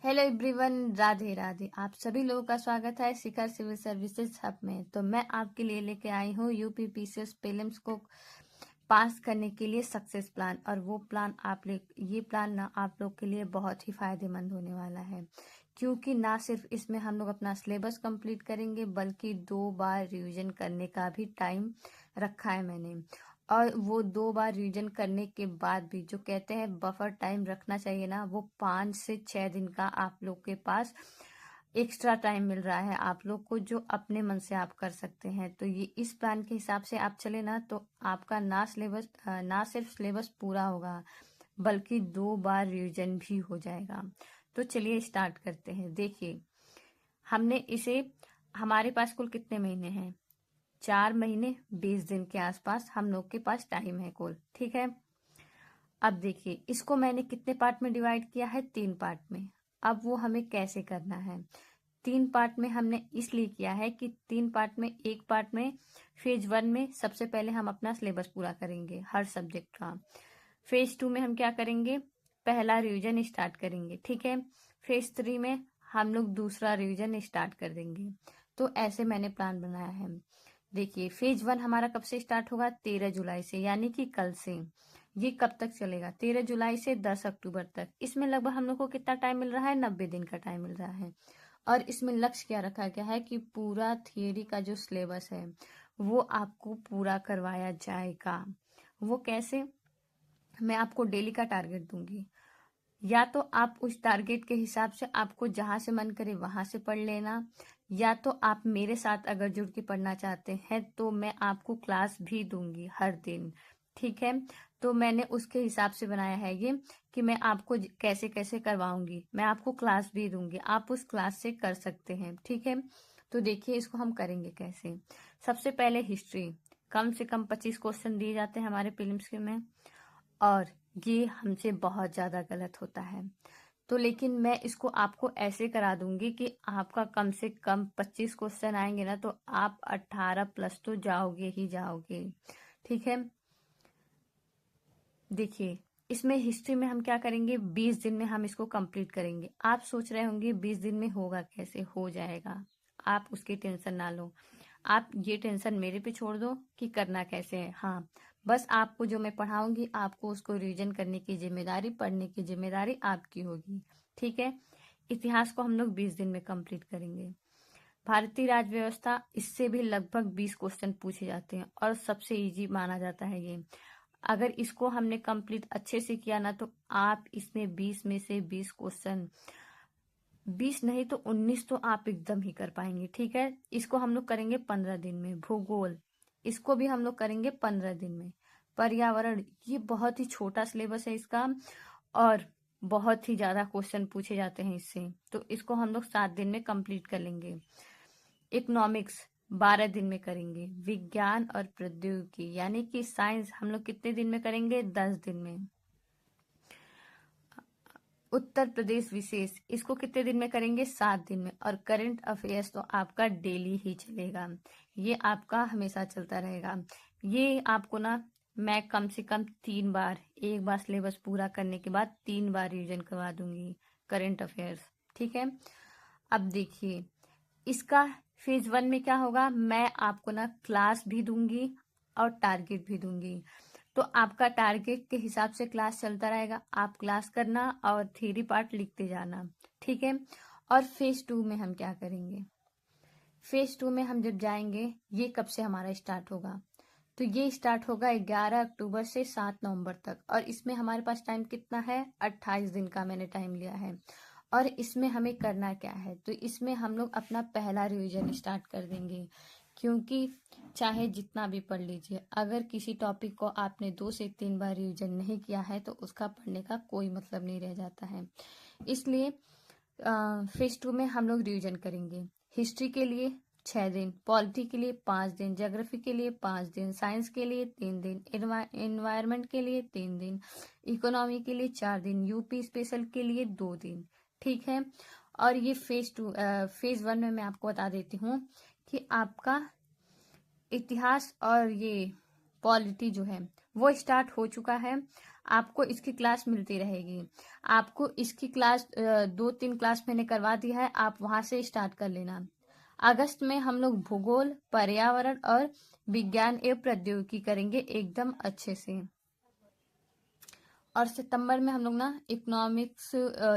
Hello everyone, Radhe Radhe. आप सभी लोगों का स्वागत है शिखर सिविल सर्विसेज हब में। तो मैं आपके लिए लेके आई हूँ यूपी पीसीएस प्रीलिम्स को पास करने के लिए सक्सेस प्लान। और वो प्लान ये प्लान ना आप लोग के लिए बहुत ही फायदेमंद होने वाला है, क्योंकि ना सिर्फ इसमें हम लोग अपना सिलेबस कंप्लीट करेंगे बल्कि 2 बार रिवीजन करने का भी टाइम रखा है मैंने। और वो 2 बार रिवीजन करने के बाद भी जो कहते हैं बफर टाइम रखना चाहिए ना, वो 5 से 6 दिन का आप लोग के पास एक्स्ट्रा टाइम मिल रहा है आप लोग को, जो अपने मन से आप कर सकते हैं। तो ये इस प्लान के हिसाब से आप चले ना, तो आपका ना सिर्फ सिलेबस पूरा होगा बल्कि 2 बार रिवीजन भी हो जाएगा। तो चलिए स्टार्ट करते हैं। देखिए, हमने इसे हमारे पास कुल कितने महीने हैं? 4 महीने 20 दिन के आसपास हम लोग के पास टाइम है कुल। ठीक है, अब देखिए इसको मैंने कितने पार्ट में डिवाइड किया है? 3 पार्ट में। अब वो हमें कैसे करना है? 3 पार्ट में हमने इसलिए किया है कि 3 पार्ट में, एक पार्ट में फेज 1 में सबसे पहले हम अपना सिलेबस पूरा करेंगे हर सब्जेक्ट का। फेज 2 में हम क्या करेंगे? पहला रिवीजन स्टार्ट करेंगे। ठीक है, फेज 3 में हम लोग दूसरा रिवीजन स्टार्ट कर देंगे। तो ऐसे मैंने प्लान बनाया है। देखिए, फेज 1 हमारा कब से स्टार्ट होगा? 13 जुलाई से, यानी कि कल से। ये कब तक चलेगा? 13 जुलाई से 10 अक्टूबर तक। इसमें लगभग हम लोग को कितना टाइम मिल रहा है? 90 दिन का टाइम मिल रहा है। और इसमें लक्ष्य क्या रखा गया है कि पूरा थियरी का जो सिलेबस है वो आपको पूरा करवाया जाएगा। वो कैसे? मैं आपको डेली का टारगेट दूंगी, या तो आप उस टारगेट के हिसाब से आपको जहां से मन करे वहां से पढ़ लेना, या तो आप मेरे साथ अगर जुड़ के पढ़ना चाहते हैं तो मैं आपको क्लास भी दूंगी हर दिन। ठीक है, तो मैंने उसके हिसाब से बनाया है ये कि मैं आपको कैसे कैसे करवाऊंगी, मैं आपको क्लास भी दूंगी, आप उस क्लास से कर सकते हैं। ठीक है, तो देखिए इसको हम करेंगे कैसे। सबसे पहले हिस्ट्री, कम से कम 25 क्वेश्चन दिए जाते हैं हमारे प्रीलिम्स के में, और ये हमसे बहुत ज़्यादा गलत होता है। तो लेकिन मैं इसको आपको ऐसे करा दूंगी कि आपका कम से कम 25 क्वेश्चन आएंगे ना, तो आप 18 प्लस तो जाओगे ही जाओगे। ठीक है, देखिए इसमें हिस्ट्री में हम क्या करेंगे? 20 दिन में हम इसको कंप्लीट करेंगे। आप सोच रहे होंगे 20 दिन में होगा कैसे? हो जाएगा, आप उसकी टेंशन ना लो। आप ये टेंशन मेरे पे छोड़ दो कि करना कैसे है। हाँ, बस आपको जो मैं पढ़ाऊंगी आपको उसको रिवीजन करने की जिम्मेदारी, पढ़ने की जिम्मेदारी आपकी होगी। ठीक है, इतिहास को हम लोग 20 दिन में कंप्लीट करेंगे। भारतीय राज्य व्यवस्था, इससे भी लगभग 20 क्वेश्चन पूछे जाते हैं और सबसे इजी माना जाता है ये। अगर इसको हमने कंप्लीट अच्छे से किया ना, तो आप इसमें 20 में से 20 क्वेश्चन, 20 नहीं तो 19 तो आप एकदम ही कर पाएंगे। ठीक है, इसको हम लोग करेंगे 15 दिन में। भूगोल, इसको भी हम लोग करेंगे 15 दिन में। पर्यावरण, ये बहुत ही छोटा सिलेबस है इसका और बहुत ही ज्यादा क्वेश्चन पूछे जाते हैं इससे, तो इसको हम लोग 7 दिन में कंप्लीट कर लेंगे। इकोनॉमिक्स 12 दिन में करेंगे। विज्ञान और प्रौद्योगिकी यानी कि साइंस हम लोग कितने दिन में करेंगे? 10 दिन में। उत्तर प्रदेश विशेष, इसको कितने दिन में करेंगे? 7 दिन में। और करंट अफेयर्स तो आपका डेली ही चलेगा, ये आपका हमेशा चलता रहेगा। ये आपको ना मैं कम से कम 3 बार, एक बार सिलेबस पूरा करने के बाद 3 बार रिवीजन करवा दूंगी करंट अफेयर्स। ठीक है, अब देखिए इसका फेज 1 में क्या होगा? मैं आपको ना क्लास भी दूंगी और टारगेट भी दूंगी। तो आपका टारगेट के हिसाब से क्लास चलता रहेगा, आप क्लास करना और थ्योरी पार्ट लिखते जाना। ठीक है, और फेज 2 में हम क्या करेंगे? फेज 2 में हम जब जाएंगे, ये कब से हमारा स्टार्ट होगा? तो ये स्टार्ट होगा 11 अक्टूबर से 7 नवंबर तक। और इसमें हमारे पास टाइम कितना है? 28 दिन का मैंने टाइम लिया है। और इसमें हमें करना क्या है? तो इसमें हम लोग अपना पहला रिवीजन स्टार्ट कर देंगे, क्योंकि चाहे जितना भी पढ़ लीजिए, अगर किसी टॉपिक को आपने 2 से 3 बार रिवीजन नहीं किया है तो उसका पढ़ने का कोई मतलब नहीं रह जाता है। इसलिए फेज 2 में हम लोग रिवीजन करेंगे। हिस्ट्री के लिए 6 दिन, पॉलिटी के लिए 5 दिन, ज्योग्राफी के लिए 5 दिन, साइंस के लिए 3 दिन, एनवायरनमेंट के लिए 3 दिन, इकोनॉमी के लिए 4 दिन, यूपी स्पेशल के लिए 2 दिन। ठीक है, और ये फेज 1 में मैं आपको बता देती हूँ कि आपका इतिहास और ये पॉलिटी जो है वो स्टार्ट हो चुका है। आपको इसकी क्लास मिलती रहेगी। आपको इसकी क्लास 2-3 क्लास मैंने करवा दी है, आप वहां से स्टार्ट कर लेना। अगस्त में हम लोग भूगोल, पर्यावरण और विज्ञान एवं प्रौद्योगिकी करेंगे एकदम अच्छे से। और सितंबर में हम लोग ना इकोनॉमिक्स,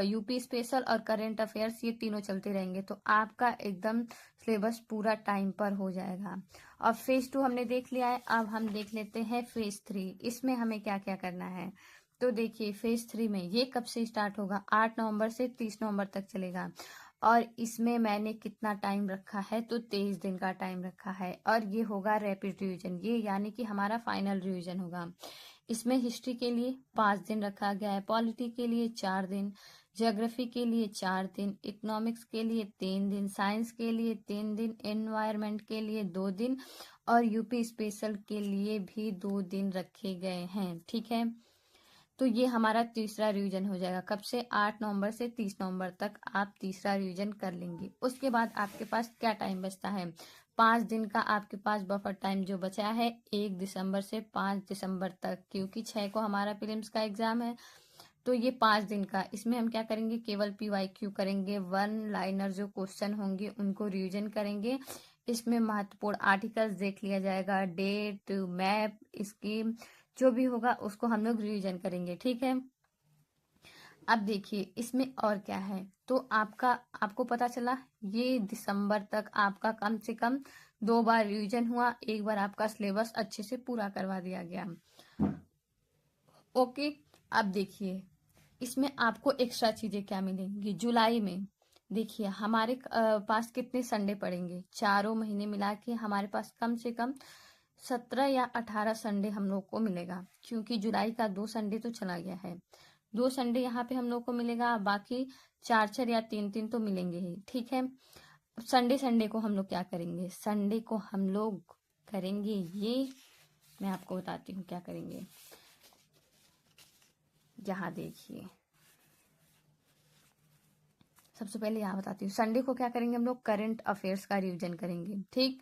यूपी स्पेशल और करंट अफेयर्स, ये तीनों चलते रहेंगे। तो आपका एकदम सिलेबस पूरा टाइम पर हो जाएगा। और फेज 2 हमने देख लिया है, अब हम देख लेते हैं फेज 3। इसमें हमें क्या क्या करना है। तो देखिए फेज 3 में ये कब से स्टार्ट होगा, 8 नवंबर से 30 नवंबर तक चलेगा। और इसमें मैंने कितना टाइम रखा है, तो 23 दिन का टाइम रखा है। और ये होगा रैपिड रिवीजन, ये यानी कि हमारा फाइनल रिवीजन होगा। इसमें हिस्ट्री के लिए 5 दिन रखा गया है, पॉलिटी के लिए 4 दिन, ज्योग्राफी के लिए 4 दिन, इकोनॉमिक्स के लिए 3 दिन, साइंस के लिए 3 दिन, एनवायरनमेंट के लिए 2 दिन और यूपी स्पेशल के लिए भी 2 दिन रखे गए हैं। ठीक है, तो ये हमारा तीसरा रिवीजन हो जाएगा। कब से, 8 नवंबर से 30 नवंबर तक आप तीसरा रिवीजन कर लेंगे। उसके बाद आपके पास क्या टाइम बचता है, 5 दिन का आपके पास बफर टाइम जो बचा है 1 दिसंबर से 5 दिसंबर तक, क्योंकि 6 को हमारा प्रीलिम्स का एग्जाम है। तो ये 5 दिन का, इसमें हम क्या करेंगे, केवल PYQ करेंगे, 1 लाइनर जो क्वेश्चन होंगे उनको रिवीजन करेंगे। इसमें महत्वपूर्ण आर्टिकल्स देख लिया जाएगा, डेट, मैप, स्कीम जो भी होगा उसको हम लोग रिवीजन करेंगे। ठीक है, अब देखिए इसमें और क्या है। तो आपको पता चला ये दिसंबर तक आपका कम से कम 2 बार रिवीजन हुआ, एक बार आपका सिलेबस अच्छे से पूरा करवा दिया गया। ओके, अब देखिए इसमें आपको एक्स्ट्रा चीजें क्या मिलेंगी। जुलाई में देखिए हमारे पास कितने संडे पड़ेंगे, चारों महीने मिला के हमारे पास कम से कम 17 या 18 संडे हम लोग को मिलेगा, क्योंकि जुलाई का 2 संडे तो चला गया है। 2 संडे यहाँ पे हम लोग को मिलेगा, बाकी 4 या 3 तो मिलेंगे ही। ठीक है, संडे को हम लोग क्या करेंगे, संडे को हम लोग करेंगे ये, मैं आपको बताती हूँ क्या करेंगे। यहाँ देखिए सबसे पहले यहाँ बताती हूँ, संडे को क्या करेंगे हम लोग, करंट अफेयर्स का रिवीजन करेंगे। ठीक,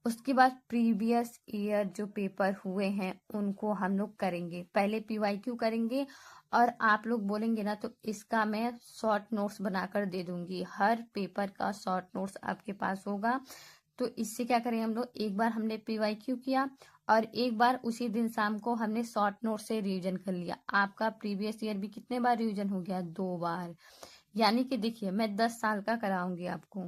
उसके बाद प्रीवियस ईयर जो पेपर हुए हैं उनको हम लोग करेंगे। पहले PYQ करेंगे और आप लोग बोलेंगे ना तो इसका मैं शॉर्ट नोट्स बनाकर दे दूंगी, हर पेपर का शॉर्ट नोट्स आपके पास होगा। तो इससे क्या करेंगे हम लोग, एक बार हमने PYQ किया और एक बार उसी दिन शाम को हमने शॉर्ट नोट से रिवीजन कर लिया। आपका प्रीवियस ईयर भी कितने बार रिवीजन हो गया, 2 बार। यानी कि देखिए मैं 10 साल का कराऊंगी आपको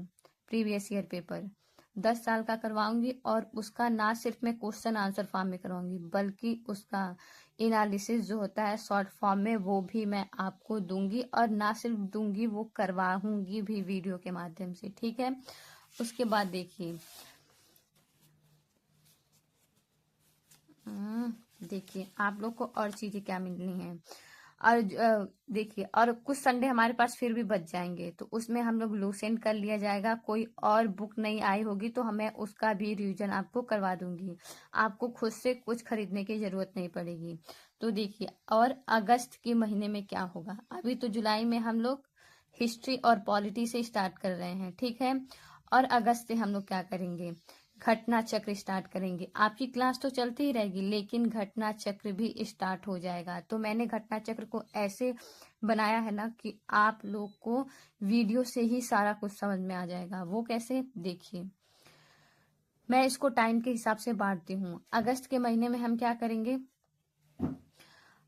प्रीवियस ईयर पेपर, 10 साल का करवाऊंगी। और उसका ना सिर्फ मैं क्वेश्चन आंसर फॉर्म में करवाऊंगी, बल्कि उसका एनालिसिस जो होता है शॉर्ट फॉर्म में वो भी मैं आपको दूंगी। और ना सिर्फ दूंगी, वो करवाऊंगी भी वीडियो के माध्यम से। ठीक है, उसके बाद देखिए आप लोग को और चीजें क्या मिलनी है। और देखिए और कुछ संडे हमारे पास फिर भी बच जाएंगे, तो उसमें हम लोग लूसेंट कर लिया जाएगा। कोई और बुक नहीं आई होगी तो हमें उसका भी रिवीजन आपको करवा दूंगी, आपको खुद से कुछ खरीदने की जरूरत नहीं पड़ेगी। तो देखिए, और अगस्त के महीने में क्या होगा, अभी तो जुलाई में हम लोग हिस्ट्री और पॉलिटी से स्टार्ट कर रहे हैं। ठीक है, और अगस्त से हम लोग क्या करेंगे, घटना चक्र स्टार्ट करेंगे। आपकी क्लास तो चलती ही रहेगी, लेकिन घटना चक्र भी स्टार्ट हो जाएगा। तो मैंने घटना चक्र को ऐसे बनाया है ना कि आप लोग को वीडियो से ही सारा कुछ समझ में आ जाएगा। वो कैसे, देखिए मैं इसको टाइम के हिसाब से बांटती हूँ। अगस्त के महीने में हम क्या करेंगे,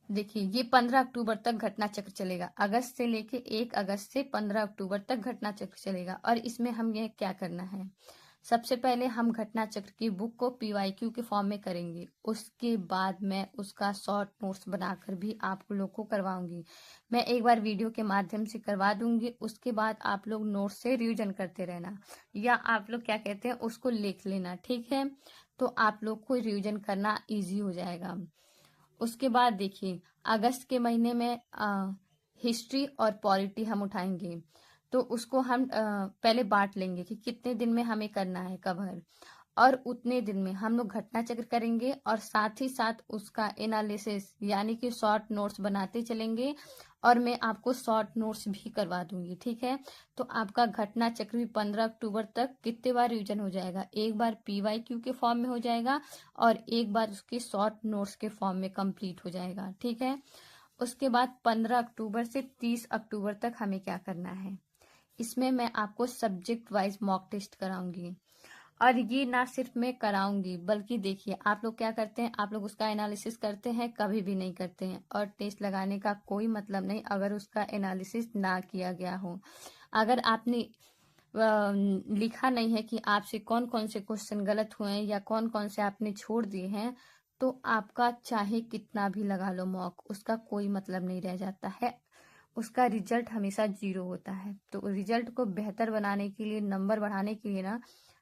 देखिए ये 15 अक्टूबर तक घटना चक्र चलेगा। अगस्त से लेके 1 अगस्त से 15 अक्टूबर तक घटना चक्र चलेगा। और इसमें हम ये क्या करना है, सबसे पहले हम घटना चक्र की बुक को PYQ के फॉर्म में करेंगे। उसके बाद मैं उसका शॉर्ट नोट्स बनाकर भी आप लोग को करवाऊंगी। मैं एक बार वीडियो के माध्यम से करवा दूंगी, उसके बाद आप लोग नोट्स से रिवीजन करते रहना, या आप लोग क्या कहते हैं उसको लिख लेना। ठीक है, तो आप लोग को रिवीजन करना ईजी हो जाएगा। उसके बाद देखिए अगस्त के महीने में हिस्ट्री और पॉलिटी हम उठाएंगे। तो उसको हम पहले बांट लेंगे कि कितने दिन में हमें करना है कवर, और उतने दिन में हम लोग घटना चक्र करेंगे और साथ ही साथ उसका एनालिसिस यानी कि शॉर्ट नोट्स बनाते चलेंगे। और मैं आपको शॉर्ट नोट्स भी करवा दूंगी। ठीक है, तो आपका घटना चक्र भी 15 अक्टूबर तक कितने बार रिवीजन हो जाएगा, एक बार PYQ के फॉर्म में हो जाएगा और एक बार उसके शॉर्ट नोट्स के फॉर्म में कंप्लीट हो जाएगा। ठीक है, उसके बाद 15 अक्टूबर से 30 अक्टूबर तक हमें क्या करना है, इसमें मैं आपको सब्जेक्ट वाइज मॉक टेस्ट कराऊंगी। और ये ना सिर्फ मैं कराऊंगी, बल्कि देखिए आप लोग क्या करते हैं, आप लोग उसका एनालिसिस करते हैं, कभी भी नहीं करते हैं। और टेस्ट लगाने का कोई मतलब नहीं अगर उसका एनालिसिस ना किया गया हो। अगर आपने लिखा नहीं है कि आपसे कौन कौन से क्वेश्चन गलत हुए हैं या कौन कौन से आपने छोड़ दिए हैं, तो आपका चाहे कितना भी लगा लो मॉक, उसका कोई मतलब नहीं रह जाता है। उसका रिजल्ट हमेशा 0 होता है। तो रिजल्ट को बेहतर बनाने के लिए, नंबर बढ़ाने के लिए ना,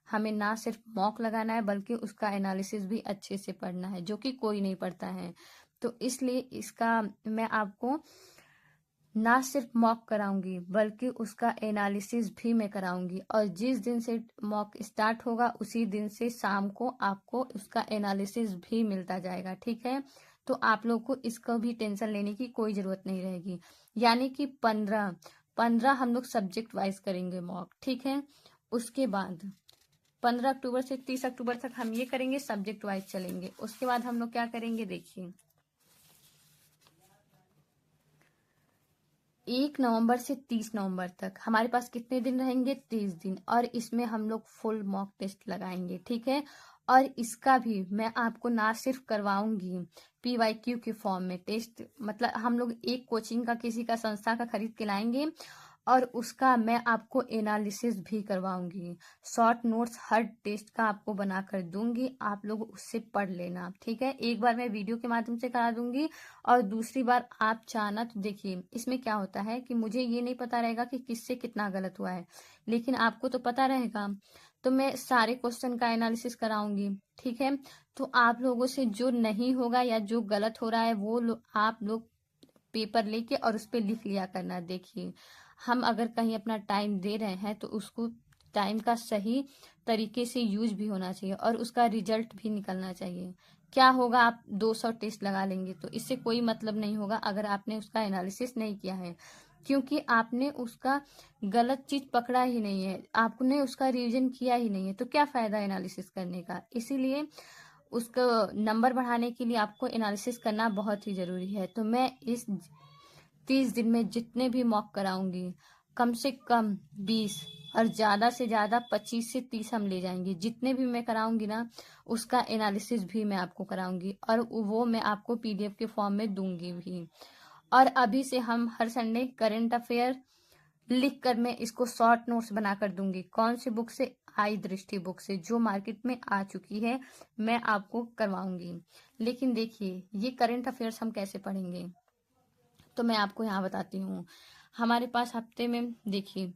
हमें ना सिर्फ मॉक लगाना है बल्कि उसका एनालिसिस भी अच्छे से पढ़ना है, जो कि कोई नहीं पढ़ता है। तो इसलिए इसका मैं आपको ना सिर्फ मॉक कराऊंगी बल्कि उसका एनालिसिस भी मैं कराऊंगी। और जिस दिन से मॉक स्टार्ट होगा उसी दिन से शाम को आपको उसका एनालिसिस भी मिलता जाएगा, ठीक है। तो आप लोग को इसका भी टेंशन लेने की कोई जरूरत नहीं रहेगी। यानी कि 15 हम लोग सब्जेक्ट वाइज करेंगे मॉक, ठीक है। उसके बाद 15 अक्टूबर से 30 अक्टूबर तक हम ये करेंगे, सब्जेक्ट वाइज चलेंगे। उसके बाद हम लोग क्या करेंगे, देखिए 1 नवंबर से 30 नवंबर तक हमारे पास कितने दिन रहेंगे, 30 दिन। और इसमें हम लोग फुल मॉक टेस्ट लगाएंगे, ठीक है। और इसका भी मैं आपको ना सिर्फ करवाऊंगी PYQ के फॉर्म में टेस्ट, मतलब हम लोग एक कोचिंग का, किसी का, संस्था का खरीद के लाएंगे और उसका मैं आपको एनालिसिस भी करवाऊंगी। शॉर्ट नोट्स हर टेस्ट का आपको बना कर दूंगी, आप लोग उससे पढ़ लेना, ठीक है। एक बार मैं वीडियो के माध्यम से करा दूंगी और दूसरी बार आप चाहना तो देखिए, इसमें क्या होता है कि मुझे ये नहीं पता रहेगा कि किससे कितना गलत हुआ है, लेकिन आपको तो पता रहेगा। तो मैं सारे क्वेश्चन का एनालिसिस कराऊंगी, ठीक है। तो आप लोगों से जो नहीं होगा या जो गलत हो रहा है वो आप लोग पेपर लेके और उस पर लिख लिया करना। देखिए हम अगर कहीं अपना टाइम दे रहे हैं तो उसको टाइम का सही तरीके से यूज भी होना चाहिए और उसका रिजल्ट भी निकलना चाहिए। क्या होगा, आप 200 टेस्ट लगा लेंगे तो इससे कोई मतलब नहीं होगा अगर आपने उसका एनालिसिस नहीं किया है, क्योंकि आपने उसका गलत चीज पकड़ा ही नहीं है, आपने उसका रिवीजन किया ही नहीं है, तो क्या फायदा एनालिसिस करने का। इसीलिए उसका नंबर बढ़ाने के लिए आपको एनालिसिस करना बहुत ही जरूरी है। तो मैं इस 30 दिन में जितने भी मॉक कराऊंगी, कम से कम 20 और ज्यादा से ज्यादा 25 से 30 हम ले जाएंगे। जितने भी मैं कराऊंगी ना, उसका एनालिसिस भी मैं आपको कराऊंगी और वो मैं आपको PDF के फॉर्म में दूंगी भी। और अभी से हम हर संडे करंट अफेयर लिख कर मैं इसको शॉर्ट नोट्स बनाकर दूंगी। कौन सी बुक से, आई दृष्टि बुक से, जो मार्केट में आ चुकी है, मैं आपको करवाऊंगी। लेकिन देखिए ये करंट अफेयर्स हम कैसे पढ़ेंगे, तो मैं आपको यहाँ बताती हूँ। हमारे पास हफ्ते में देखिए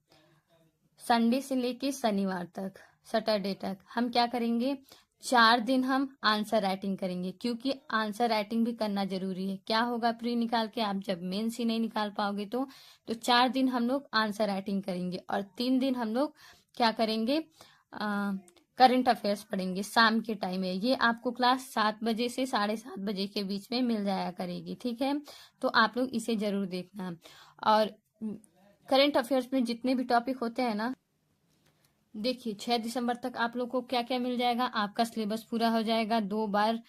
संडे से लेके शनिवार तक, सैटरडे तक हम क्या करेंगे, 4 दिन हम आंसर राइटिंग करेंगे, क्योंकि आंसर राइटिंग भी करना जरूरी है। क्या होगा, प्री निकाल के आप जब मेंस ही नहीं निकाल पाओगे तो 4 दिन हम लोग आंसर राइटिंग करेंगे और 3 दिन हम लोग क्या करेंगे, करंट अफेयर्स पढ़ेंगे। शाम के टाइम है ये, आपको क्लास 7 बजे से 7:30 बजे के बीच में मिल जाया करेगी, ठीक है। तो आप लोग इसे जरूर देखना। और करंट अफेयर्स में जितने भी टॉपिक होते हैं ना, देखिए 6 दिसंबर तक आप लोग को क्या क्या मिल जाएगा, आपका सिलेबस पूरा हो जाएगा, 2 बार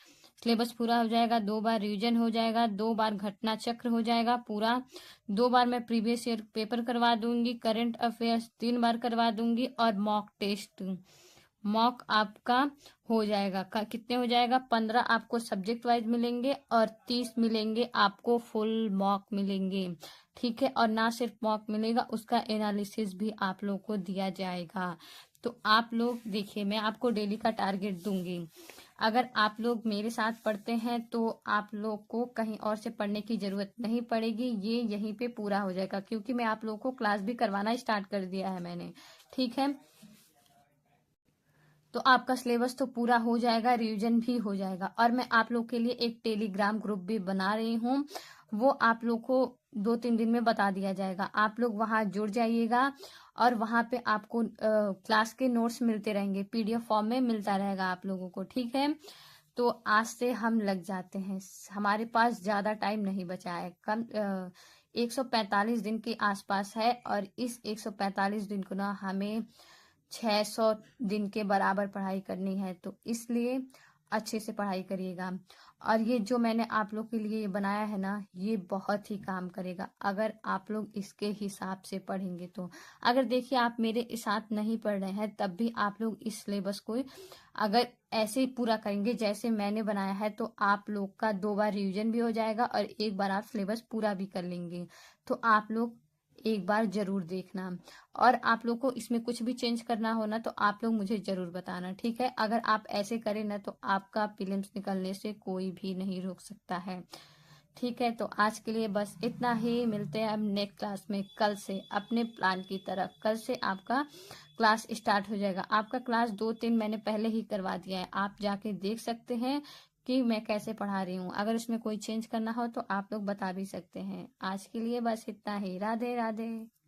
सिलेबस पूरा हो जाएगा, 2 बार रिवीजन हो जाएगा, 2 बार घटना चक्र हो जाएगा पूरा, 2 बार मैं प्रीवियस ईयर पेपर करवा दूंगी, करंट अफेयर्स 3 बार करवा दूंगी और मॉक टेस्ट, मॉक आपका हो जाएगा कितने हो जाएगा, 15 आपको सब्जेक्ट वाइज मिलेंगे और 30 मिलेंगे आपको फुल मॉक मिलेंगे, ठीक है। और ना सिर्फ मॉक मिलेगा, उसका एनालिसिस भी आप लोग को दिया जाएगा। तो आप लोग देखिए, मैं आपको डेली का टारगेट दूंगी। अगर आप लोग मेरे साथ पढ़ते हैं तो आप लोग को कहीं और से पढ़ने की जरूरत नहीं पड़ेगी, ये यहीं पे पूरा हो जाएगा, क्योंकि मैं आप लोग को क्लास भी करवाना स्टार्ट कर दिया है मैंने, ठीक है। तो आपका सिलेबस तो पूरा हो जाएगा, रिवीजन भी हो जाएगा। और मैं आप लोग के लिए एक टेलीग्राम ग्रुप भी बना रही हूँ, वो आप लोग को 2-3 दिन में बता दिया जाएगा। आप लोग वहां जुड़ जाइएगा और वहां पे आपको क्लास के नोट्स मिलते रहेंगे, PDF फॉर्म में मिलता रहेगा आप लोगों को, ठीक है। तो आज से हम लग जाते हैं, हमारे पास ज्यादा टाइम नहीं बचा है, कम 145 दिन के आसपास है। और इस 145 दिन को ना हमें 600 दिन के बराबर पढ़ाई करनी है, तो इसलिए अच्छे से पढ़ाई करिएगा। और ये जो मैंने आप लोग के लिए ये बनाया है ना, ये बहुत ही काम करेगा अगर आप लोग इसके हिसाब से पढ़ेंगे तो। अगर देखिए आप मेरे साथ नहीं पढ़ रहे हैं तब भी आप लोग इस सिलेबस को अगर ऐसे ही पूरा करेंगे जैसे मैंने बनाया है, तो आप लोग का 2 बार रिवीजन भी हो जाएगा और एक बार आप सिलेबस पूरा भी कर लेंगे। तो आप लोग एक बार जरूर देखना। और आप लोग को इसमें कुछ भी चेंज करना हो ना, तो आप लोग मुझे जरूर बताना, ठीक है। अगर आप ऐसे करें ना तो आपका प्रीलिम्स निकलने से कोई भी नहीं रोक सकता है, ठीक है। तो आज के लिए बस इतना ही, मिलते हैं हम नेक्स्ट क्लास में कल से अपने प्लान की तरफ। कल से आपका क्लास स्टार्ट हो जाएगा। आपका क्लास 2-3 मैंने पहले ही करवा दिया है, आप जाके देख सकते हैं कि मैं कैसे पढ़ा रही हूँ। अगर इसमें कोई चेंज करना हो तो आप लोग बता भी सकते हैं। आज के लिए बस इतना ही। राधे राधे।